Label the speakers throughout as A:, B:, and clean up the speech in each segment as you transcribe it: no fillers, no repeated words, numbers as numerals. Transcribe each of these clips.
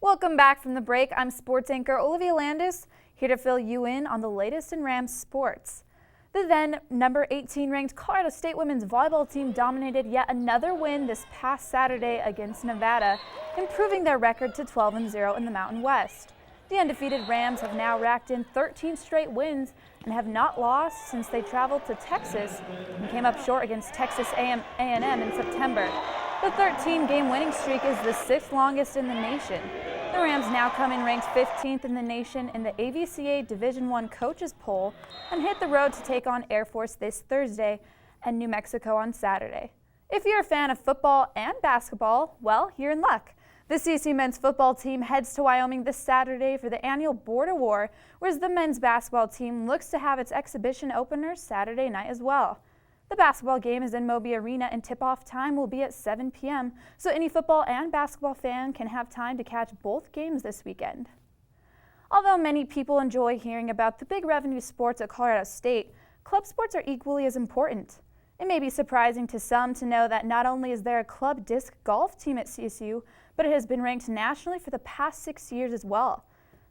A: Welcome back from the break. I'm sports anchor Olivia Landis, here to fill you in on the latest in Rams sports. The then number 18 ranked Colorado State women's volleyball team dominated yet another win this past Saturday against Nevada, improving their record to 12-0 in the Mountain West. The undefeated Rams have now racked in 13 straight wins and have not lost since they traveled to Texas and came up short against Texas A&M in September. The 13-game winning streak is the 6th longest in the nation. The Rams now come in ranked 15th in the nation in the AVCA Division I coaches poll and hit the road to take on Air Force this Thursday and New Mexico on Saturday. If you're a fan of football and basketball, well, you're in luck. The CSU men's football team heads to Wyoming this Saturday for the annual Border War, whereas the men's basketball team looks to have its exhibition opener Saturday night as well. The basketball game is in Moby Arena and tip-off time will be at 7 p.m., so any football and basketball fan can have time to catch both games this weekend. Although many people enjoy hearing about the big revenue sports at Colorado State, club sports are equally as important. It may be surprising to some to know that not only is there a club disc golf team at CSU, but it has been ranked nationally for the past 6 years as well.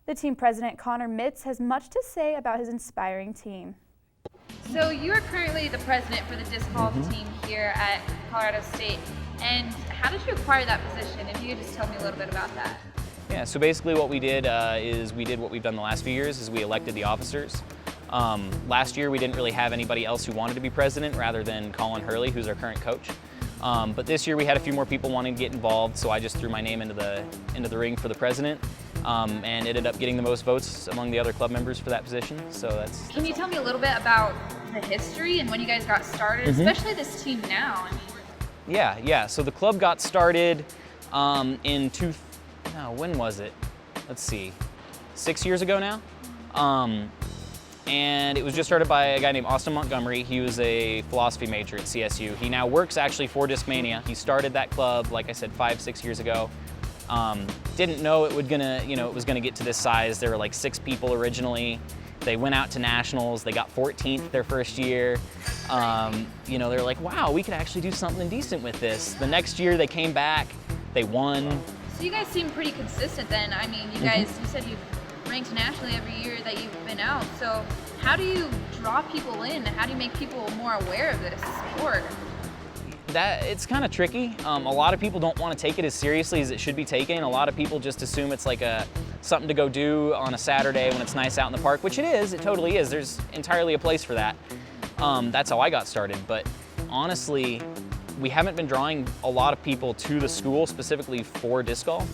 A: The team president, Connor Mitz, has much to say about his inspiring team.
B: So you are currently the president for the disc golf team here at Colorado State. And how did you acquire that position? If you could just tell me a little bit about that.
C: Yeah, so basically what we did is we did what we've done the last few years is we elected the officers. Last year we didn't really have anybody else who wanted to be president rather than Colin Hurley, who's our current coach. But this year we had a few more people wanting to get involved, so I just threw my name into the ring for the president. And ended up getting the most votes among the other club members for that position. So that's. Can
B: you tell me a little bit about the history and when you guys got started, especially this team now?
C: Yeah. So the club got started when was it? Let's see, 6 years ago now. And it was just started by a guy named Austin Montgomery. He was a philosophy major at CSU. He now works actually for Discmania. He started that club, like I said, 5-6 years ago. Didn't know it was gonna get to this size. There were like 6 people originally. They went out to nationals. They got 14th their first year. They're like, wow, we could actually do something decent with this. The next year they came back, they won.
B: So you guys seem pretty consistent then. I mean, you guys, you said you've ranked nationally every year that you've been out. So how do you draw people in? How do you make people more aware of this sport?
C: It's kind of tricky. A lot of people don't want to take it as seriously as it should be taken. A lot of people just assume it's like something to go do on a Saturday when it's nice out in the park, which it is. It totally is. There's entirely a place for that. That's how I got started. But honestly, we haven't been drawing a lot of people to the school specifically for disc golf.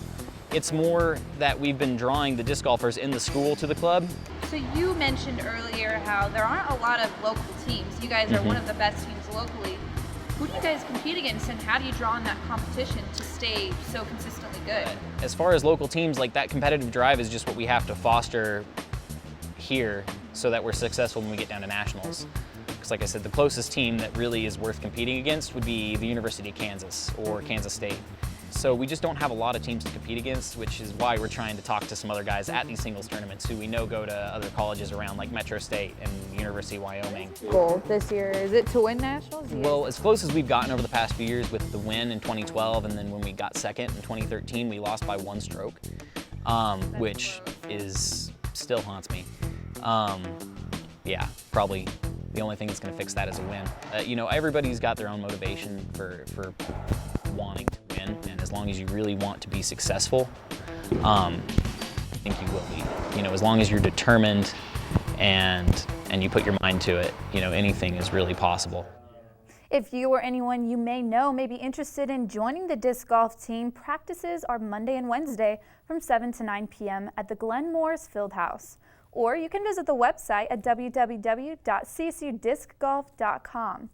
C: It's more that we've been drawing the disc golfers in the school to the club.
B: So you mentioned earlier how there aren't a lot of local teams. You guys are one of the best teams locally. Who do you guys compete against, and how do you draw in that competition to stay so consistently good?
C: As far as local teams, like that competitive drive is just what we have to foster here so that we're successful when we get down to nationals. Because like I said, the closest team that really is worth competing against would be the University of Kansas or Kansas State. So we just don't have a lot of teams to compete against, which is why we're trying to talk to some other guys at these singles tournaments who we know go to other colleges around like Metro State and University of Wyoming.
A: Goal this year, is it to win nationals?
C: Well, as close as we've gotten over the past few years with the win in 2012, and then when we got second in 2013, we lost by 1 stroke, which still haunts me. Yeah, probably the only thing that's going to fix that is a win. Everybody's got their own motivation for wanting to win, and as long as you really want to be successful, I think you will be. As long as you're determined and you put your mind to it, anything is really possible.
A: If you or anyone you may know may be interested in joining the disc golf team, practices are Monday and Wednesday from 7 to 9 p.m. at the Glen Morris Fieldhouse. Or you can visit the website at www.csudiscgolf.com.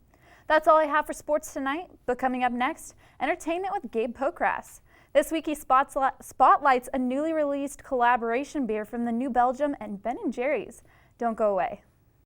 A: That's all I have for sports tonight, but coming up next, entertainment with Gabe Pokras. This week he spotlights a newly released collaboration beer from the New Belgium and Ben & Jerry's. Don't go away.